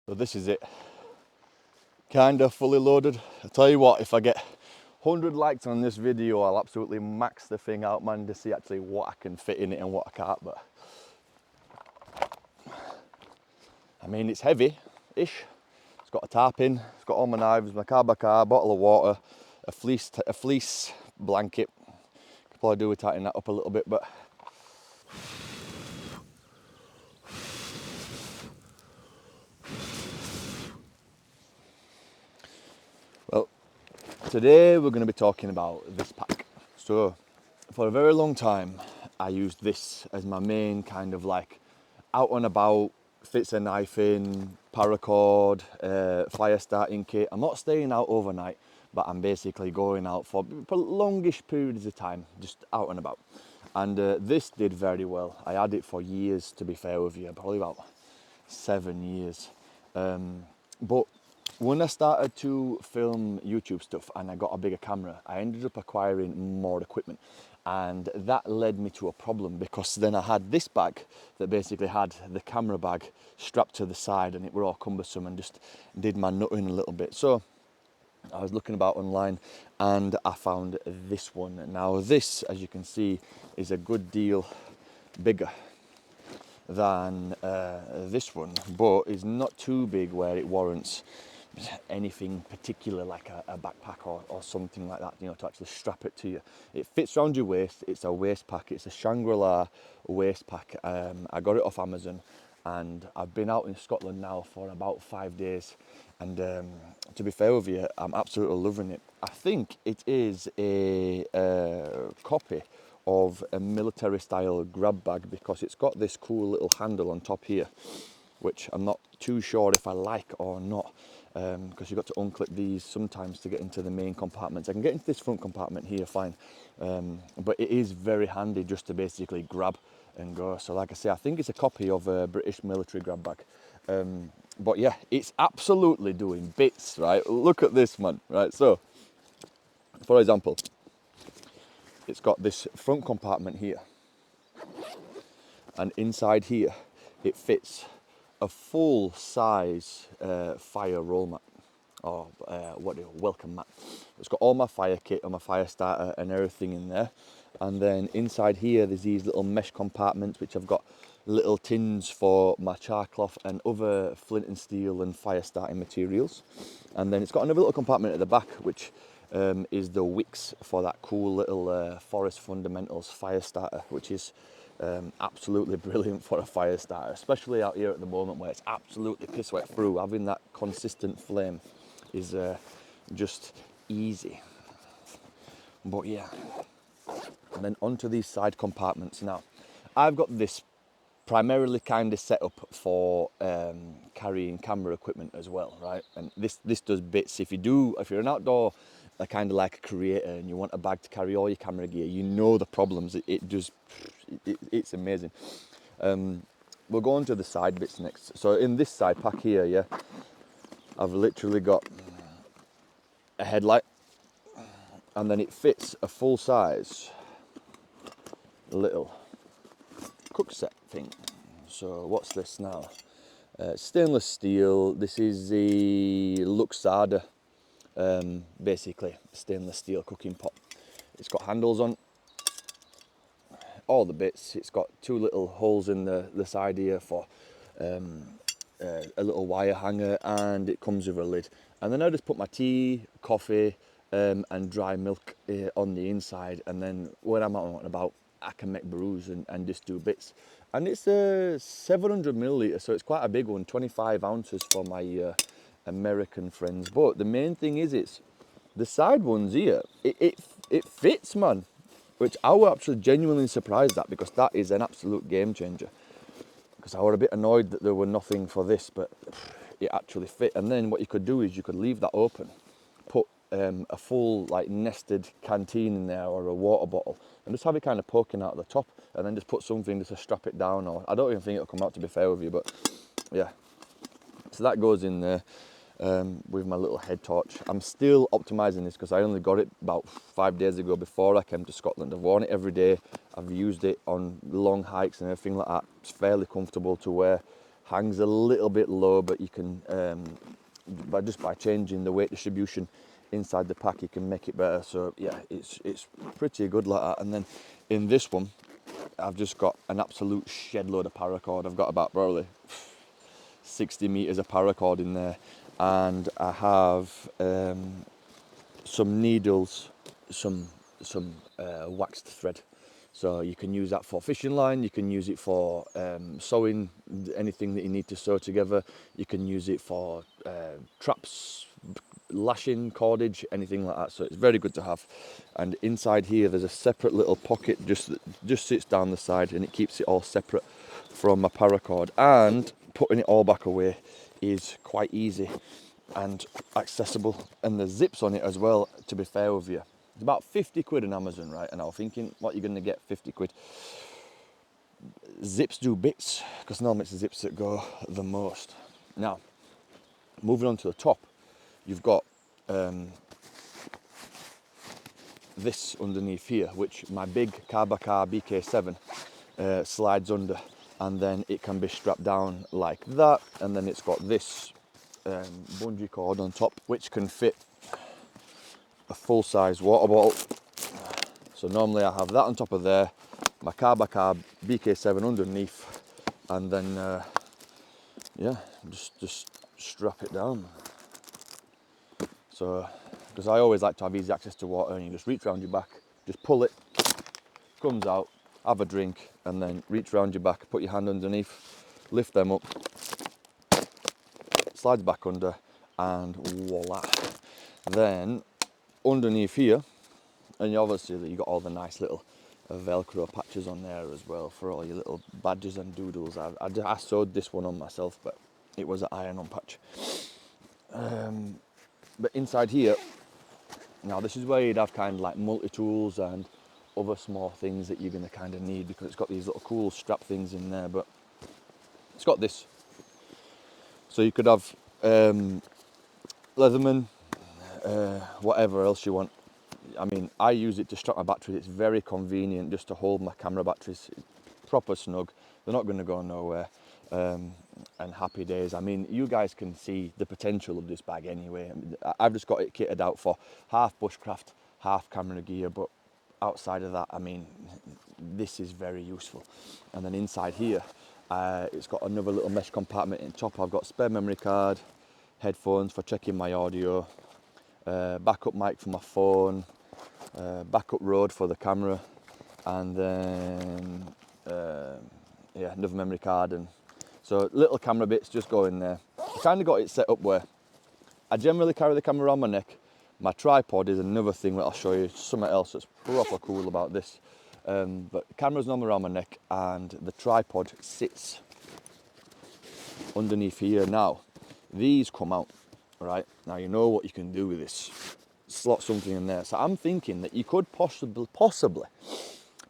So this is it, kind of fully loaded. I tell you what, if I get 100 likes on this video, I'll absolutely max the thing out, man, to see actually what I can fit in it and what I can't. But I mean, it's heavy-ish. It's got a tarp in, it's got all my knives, my car by car, bottle of water, a fleece blanket. Could probably do with tightening that up a little bit, but well, today we're going to be talking about this pack. So for a very long time, I used this as my main kind of like out and about, fits a knife in, paracord, fire starting kit. I'm not staying out overnight, but I'm basically going out for longish periods of time, just out and about. And this did very well. I had it for years, to be fair with you, probably about 7 years. But when I started to film YouTube stuff and I got a bigger camera, I ended up acquiring more equipment. And that led me to a problem, because then I had this bag that basically had the camera bag strapped to the side, and it were all cumbersome and just did my nutting a little bit. So I was looking about online and I found this one. Now this, as you can see, is a good deal bigger than this one, but is not too big where it warrants anything particular like a backpack or something like that, you know, to actually strap it to you. It fits around your waist. It's a waist pack. It's a Shangri-La waist pack. I got it off Amazon, and I've been out in Scotland now for about 5 days, and to be fair with you, I'm absolutely loving it. I think it is a copy of a military style grab bag, because it's got this cool little handle on top here, which I'm not too sure if I like or not, because you've got to unclip these sometimes to get into the main compartments. I can get into this front compartment here fine, but it is very handy just to basically grab and go. So like I say, I think it's a copy of a British military grab bag. But yeah, it's absolutely doing bits, right? Look at this, man, right? So, for example, it's got this front compartment here, and inside here it fits a full size fire roll mat, or welcome mat. It's got all my fire kit and my fire starter and everything in there. And then inside here there's these little mesh compartments which I've got little tins for my char cloth and other flint and steel and fire starting materials. And then it's got another little compartment at the back which is the wicks for that cool little Forest Fundamentals fire starter, which is absolutely brilliant for a fire starter, especially out here at the moment where it's absolutely piss wet through. Having that consistent flame is just easy. But yeah, and then onto these side compartments. Now, I've got this primarily kind of set up for carrying camera equipment as well, right? And this does bits. If you're an outdoor kind of like a creator and you want a bag to carry all your camera gear, you know the problems. It's amazing. We'll go on to the side bits next. So in this side pack here, yeah, I've literally got a headlight, and then it fits a full size little cook set thing. So what's this now? Stainless steel. This is the Luxada, basically stainless steel cooking pot. It's got handles on all the bits. It's got 2 little holes in the side here for a little wire hanger, and it comes with a lid. And then I just put my tea, coffee and dry milk on the inside, and then when I'm out and about I can make brews and just do bits. And it's a 700 milliliter, so it's quite a big one, 25 ounces for my American friends. But the main thing is it's the side ones here, it fits, man, which I was actually genuinely surprised at, because that is an absolute game changer. Because I was a bit annoyed that there were nothing for this, but it actually fit. And then what you could do is you could leave that open, put a full like nested canteen in there or a water bottle, and just have it kind of poking out of the top, and then just put something just to strap it down. Or I don't even think it'll come out, to be fair with you, but yeah. So that goes in there with my little head torch. I'm still optimizing this because I only got it about 5 days ago before I came to Scotland. I've worn it every day. I've used it on long hikes and everything like that. It's fairly comfortable to wear. hangs a little bit low, but you can, just by changing the weight distribution inside the pack, you can make it better. So yeah, it's pretty good like that. And then in this one, I've just got an absolute shed load of paracord. I've got about probably 60 meters of paracord in there, and I have some needles, some waxed thread. So you can use that for fishing line, you can use it for sewing, anything that you need to sew together. You can use it for traps, lashing, cordage, anything like that. So it's very good to have. And inside here there's a separate little pocket just sits down the side, and it keeps it all separate from my paracord. And putting it all back away is quite easy and accessible. And there's zips on it as well, to be fair with you. It's about 50 quid on Amazon, right? And I was thinking, what you're going to get 50 quid? Zips do bits, because normally it's the zips that go the most. Now, moving on to the top, you've got this underneath here, which my big Paracord BK7 slides under, and then it can be strapped down like that, and then it's got this bungee cord on top, which can fit a full-size water bottle. So normally I have that on top of there, my Paracord BK7 underneath, and then yeah, just strap it down. So, because I always like to have easy access to water, and you just reach around your back, just pull it, comes out, have a drink, and then reach around your back, put your hand underneath, lift them up, slides back under, and voila. Then underneath here, and obviously you got all the nice little Velcro patches on there as well for all your little badges and doodles. I sewed this one on myself, but it was an iron-on patch. But inside here, now this is where you'd have kind of like multi-tools and other small things that you're going to kind of need, because it's got these little cool strap things in there. But it's got this, so you could have Leatherman, whatever else you want. I mean, I use it to strap my batteries. It's very convenient just to hold my camera batteries. It's proper snug. They're not going to go nowhere. And happy days. I mean, you guys can see the potential of this bag anyway. I've just got it kitted out for half bushcraft, half camera gear, but outside of that, I mean, this is very useful. And then inside here, it's got another little mesh compartment in top. I've got spare memory card, headphones for checking my audio, backup mic for my phone, backup Rode for the camera, and then yeah, another memory card. And so little camera bits just go in there. I kind of got it set up where I generally carry the camera around my neck. My tripod is another thing that I'll show you, something else that's proper cool about this. But the camera's normally around my neck, and the tripod sits underneath here. Now, these come out, right? Now you know what you can do with this. Slot something in there. So I'm thinking that you could possibly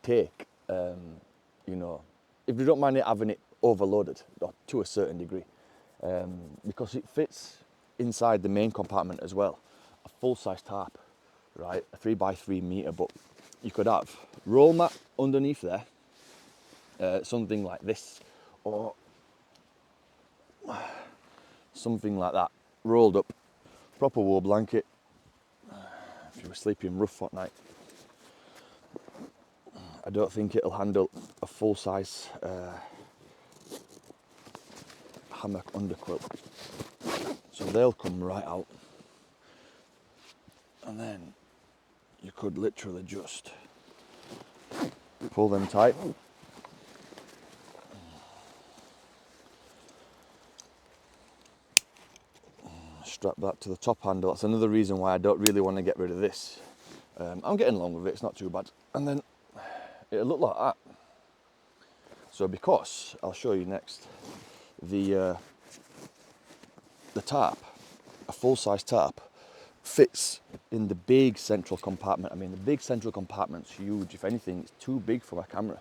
take, you know, if you don't mind it having it overloaded, or to a certain degree, because it fits inside the main compartment as well. A full-size tarp, right? A 3x3 meter, but you could have roll mat underneath there, something like this, or something like that, rolled up, proper wool blanket, if you were sleeping rough at night. I don't think it'll handle a full-size hammock underquilt. So they'll come right out. And then you could literally just pull them tight. Strap that to the top handle. That's another reason why I don't really want to get rid of this. I'm getting along with it, it's not too bad. And then it'll look like that. So because, I'll show you next, the tarp, a full-size tarp, fits in the big central compartment. I mean, the big central compartment's huge. If anything, it's too big for my camera,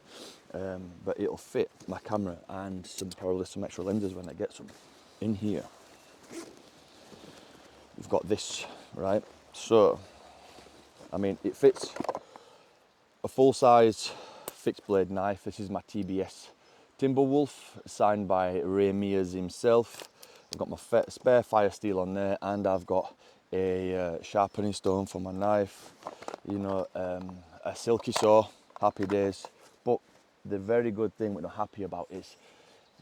but it'll fit my camera and probably some extra lenses when I get some. In here, you've got this, right? So, I mean, it fits a full-size fixed blade knife. This is my TBS Timberwolf, signed by Ray Mears himself. I've got my spare fire steel on there, and I've got a sharpening stone for my knife, you know, a silky saw, happy days. But the very good thing what I'm happy about is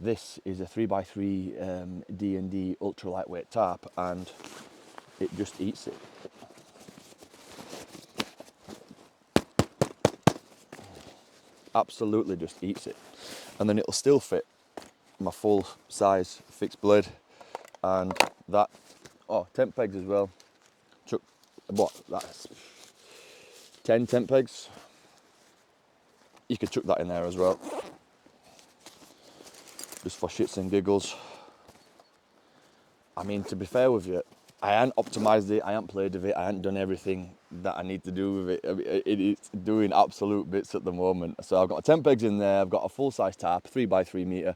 this is a 3x3 DnD ultra lightweight tarp, and it just eats it. Absolutely just eats it. And then it'll still fit my full size fixed blade, and that, oh, tent pegs as well. Chuck, what, that's 10 tent pegs. You could chuck that in there as well, just for shits and giggles. I mean, to be fair with you, I hadn't optimised it, I hadn't played with it, I hadn't done everything that I need to do with it. I mean, it's doing absolute bits at the moment. So I've got 10 pegs in there, I've got a full-size tarp, 3x3 metre,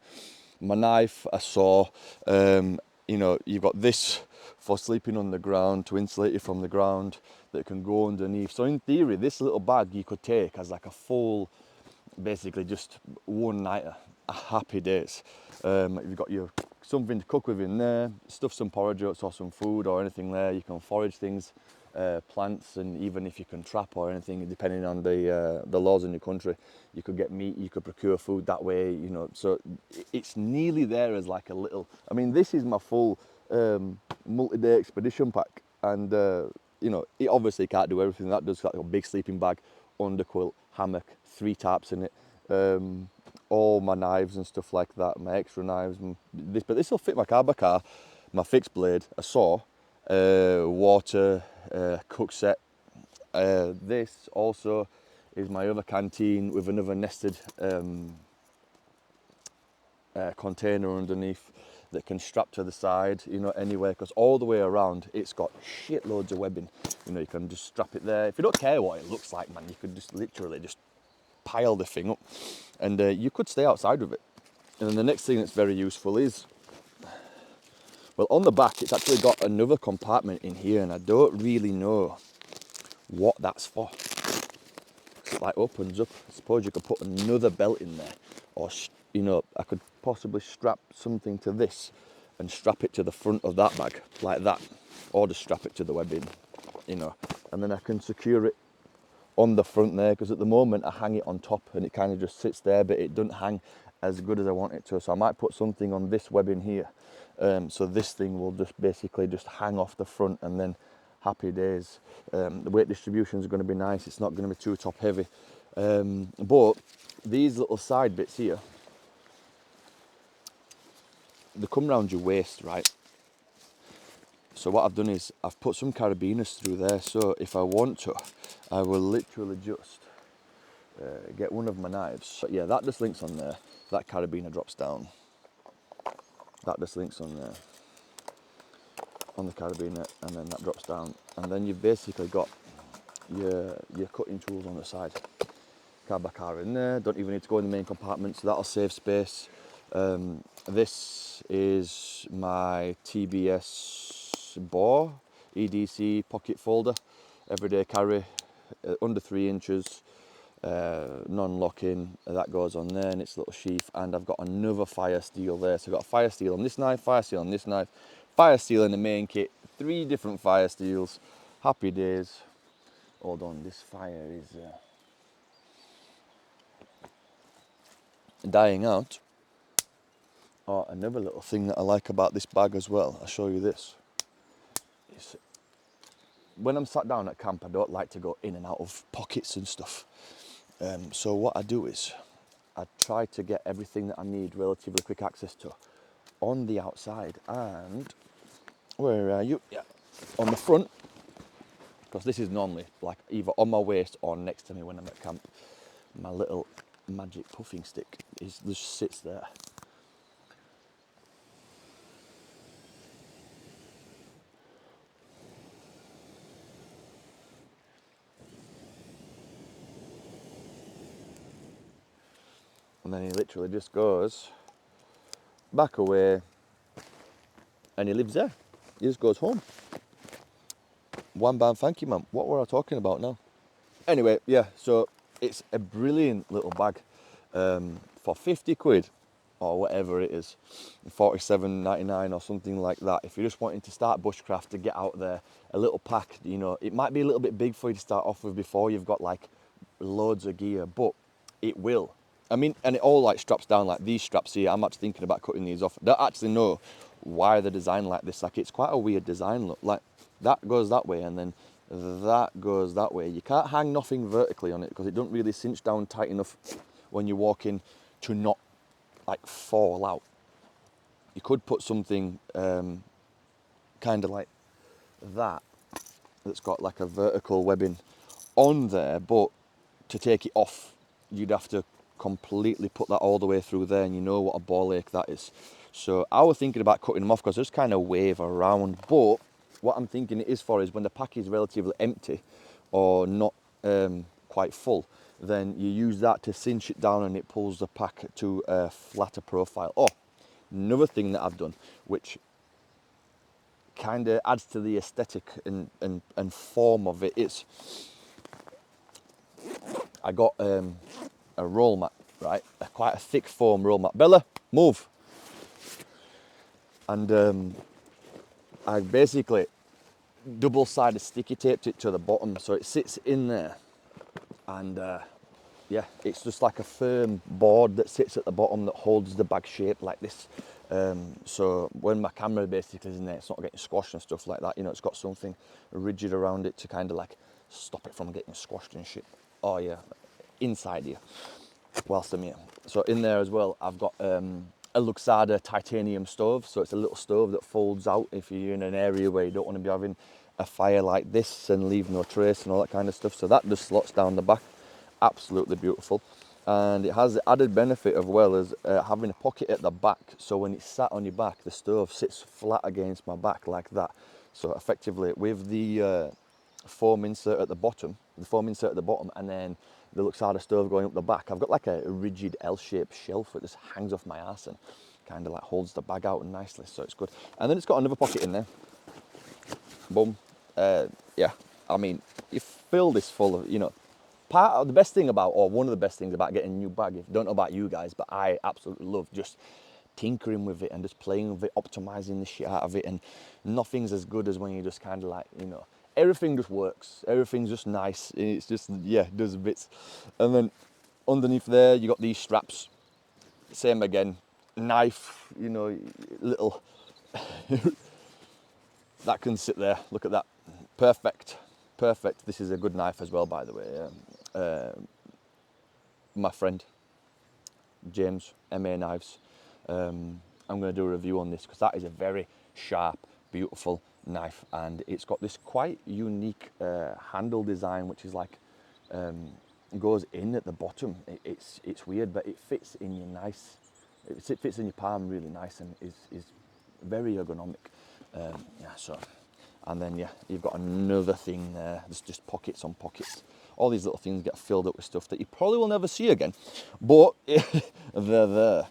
my knife, a saw, you know, you've got this for sleeping on the ground, to insulate you from the ground, that can go underneath. So in theory, this little bag you could take as like a full, basically just one nighter, happy days. You've got your something to cook with in there, stuff some porridge oats or some food or anything there. You can forage things, plants, and even if you can trap or anything, depending on the laws in your country, you could get meat, you could procure food that way, you know. So it's nearly there as like a little, I mean, this is my full multi-day expedition pack, and you know, it obviously can't do everything. That does like a big sleeping bag, underquilt, hammock, 3 tarps in it, all my knives and stuff like that, my extra knives, and but this will fit my car, my fixed blade, a saw, water, cook set. This also is my other canteen with another nested container underneath that can strap to the side, you know, anywhere, because all the way around it's got shitloads of webbing. You know, you can just strap it there. If you don't care what it looks like, man, you could just literally just pile the thing up, and you could stay outside with it. And then the next thing that's very useful is, well, on the back it's actually got another compartment in here, and I don't really know what that's for. It like opens up. I suppose you could put another belt in there, or you know, I could possibly strap something to this and strap it to the front of that bag like that, or just strap it to the webbing, you know, and then I can secure it on the front there, because at the moment I hang it on top and it kind of just sits there, but it doesn't hang as good as I want it to. So I might put something on this webbing here, so this thing will just basically just hang off the front, and then happy days. The weight distribution is going to be nice, it's not going to be too top heavy, but these little side bits here, they come around your waist, right? So what I've done is I've put some carabiners through there, so if I want to, I will literally just get one of my knives. But yeah, that just links on there, that carabiner drops down, that just links on there, on the carabiner, and then that drops down, and then you've basically got your cutting tools on the side. Car in there, don't even need to go in the main compartment, so that'll save space. This is my TBS bore, EDC pocket folder, everyday carry, under 3 inches, non-locking, that goes on there in its little sheath, and I've got another fire steel there. So I've got a fire steel on this knife, fire steel on this knife, fire steel in the main kit, 3 different fire steels, happy days. Hold on, this fire is dying out. Oh, another little thing that I like about this bag as well, I'll show you this. When I'm sat down at camp, I don't like to go in and out of pockets and stuff. So what I do is, I try to get everything that I need relatively quick access to on the outside. And where are you? Yeah, on the front, because this is normally like either on my waist or next to me when I'm at camp. My little magic puffing stick just sits there. And then he literally just goes back away, and he lives there. He just goes home. One band, thank you, man. What were I talking about now? Anyway, yeah, so it's a brilliant little bag for 50 quid. or whatever it is, 47.99 or something like that. If you're just wanting to start bushcraft, to get out there, a little pack, you know, it might be a little bit big for you to start off with before you've got like loads of gear, but it will. I mean, and it all like straps down like these straps here. I'm actually thinking about cutting these off. I don't actually know why they're designed like this. Like, it's quite a weird design look. Like, that goes that way and then that goes that way. You can't hang nothing vertically on it because it don't really cinch down tight enough when you're walking to not like fall out. You could put something kind of like that, that's got like a vertical webbing on there, but to take it off, you'd have to completely put that all the way through there, and you know what a ball ache that is. So I was thinking about cutting them off because they just kind of wave around, but what I'm thinking it is for is when the pack is relatively empty or not quite full, then you use that to cinch it down and it pulls the pack to a flatter profile. Oh, another thing that I've done, which kind of adds to the aesthetic and form of it, is I got a roll mat, right? Quite a thick foam roll mat. Bella, move. And I basically double-sided sticky taped it to the bottom so it sits in there. And yeah, it's just like a firm board that sits at the bottom that holds the bag shape like this. So when my camera basically is in there, it's not getting squashed and stuff like that. You know, it's got something rigid around it to kind of like stop it from getting squashed and shit. Oh yeah, inside here whilst I'm here. So in there as well, I've got a Luxada titanium stove. So it's a little stove that folds out if you're in an area where you don't want to be having a fire like this and leave no trace and all that kind of stuff. So that just slots down the back. Absolutely beautiful. And it has the added benefit of well as having a pocket at the back, so when it's sat on your back, the stove sits flat against my back like that. So effectively with the foam insert at the bottom, and then the Luxada stove going up the back, I've got like a rigid L-shaped shelf that just hangs off my ass and kind of like holds the bag out nicely, so it's good. And then it's got another pocket in there. Boom. Yeah, I mean, you fill this full of, you know, part of the best thing about, or one of the best things about getting a new bag, I don't know about you guys, but I absolutely love just tinkering with it and just playing with it, optimizing the shit out of it, and nothing's as good as when you just kind of like, you know, everything just works, everything's just nice, it's just, yeah, it does bits. And then underneath there, you got these straps, same again, knife, you know, little, that can sit there, look at that, perfect. This is a good knife as well, by the way. My friend James, MA Knives, I'm going to do a review on this because that is a very sharp, beautiful knife, and it's got this quite unique handle design, which is like goes in at the bottom. It's weird, but it fits in your nice. It fits in your palm really nice and is very ergonomic. Yeah, so. And then yeah, you've got another thing there. There's just pockets on pockets. All these little things get filled up with stuff that you probably will never see again, but they're there.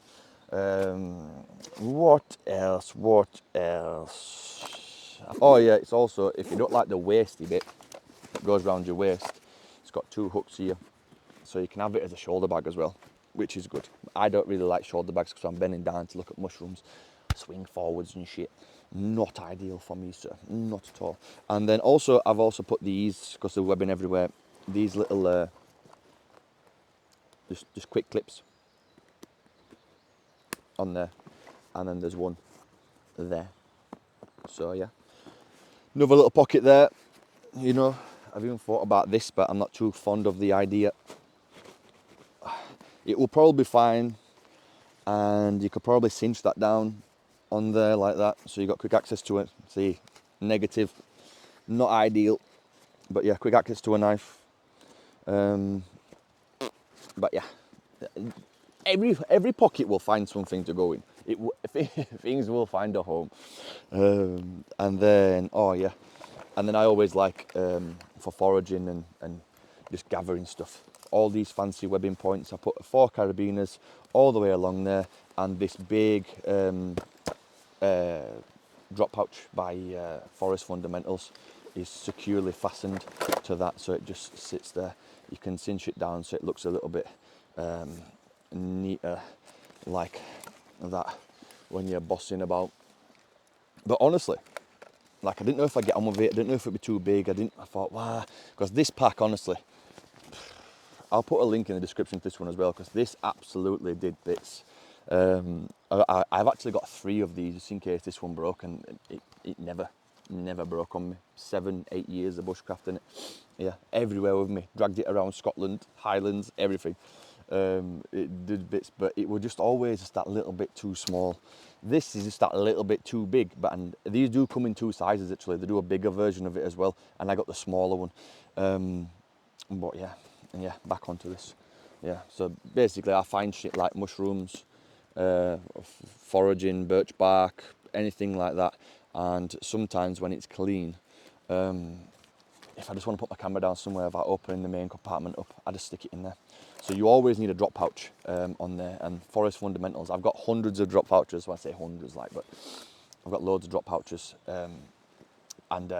What else? Oh yeah, it's also, if you don't like the waisty bit that goes around your waist, it's got two hooks here, so you can have it as a shoulder bag as well, which is good. I don't really like shoulder bags because I'm bending down to look at mushrooms, swing forwards and shit. Not ideal for me, sir, not at all. And then also, I've also put these, because they're webbing everywhere, these little just quick clips on there, and then there's one there. So yeah, another little pocket there. You know, I've even thought about this, but I'm not too fond of the idea. It will probably be fine, and you could probably cinch that down on there like that, so you got quick access to it. See, negative, not ideal, but yeah, quick access to a knife. But yeah, every pocket will find something to go in. Things will find a home. And then, oh yeah, and then I always like for foraging and just gathering stuff. All these fancy webbing points, I put 4 carabiners all the way along there, and this big drop pouch by Forest Fundamentals is securely fastened to that, so it just sits there. You can cinch it down so it looks a little bit neater, like that when you're bossing about. But honestly, like, I didn't know if I'd get on with it. I didn't know if it'd be too big. I thought, wow, because this pack, honestly, I'll put a link in the description to this one as well, because this absolutely did bits. I've actually got 3 of these just in case this one broke, and it never broke on me. 7, 8 years of bushcrafting it. Yeah, everywhere with me. Dragged it around Scotland, Highlands, everything. It did bits, but it was just always just that little bit too small. This is just that little bit too big, and these do come in 2 sizes actually. They do a bigger version of it as well, and I got the smaller one. But yeah, back onto this. Yeah, so basically I find shit like mushrooms, foraging, birch bark, anything like that. And sometimes when it's clean, if I just want to put my camera down somewhere without opening the main compartment up, I just stick it in there. So you always need a drop pouch on there. And Forest Fundamentals, I've got hundreds of drop pouches. Well, I say hundreds, like, but I've got loads of drop pouches. And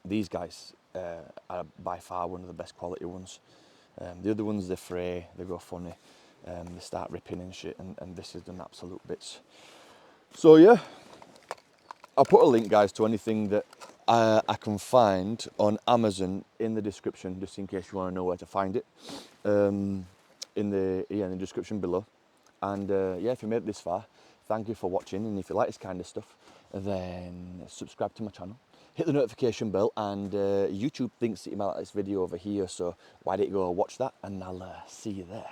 these guys are by far one of the best quality ones. The other ones, they fray, they go funny, they start ripping and shit, and this has done absolute bits. So yeah, I'll put a link, guys, to anything that I can find on Amazon in the description, just in case you want to know where to find it, in the description below. And yeah, if you made it this far, thank you for watching, and if you like this kind of stuff, then subscribe to my channel, hit the notification bell, and YouTube thinks that you might like this video over here, so why don't you go watch that, and I'll see you there.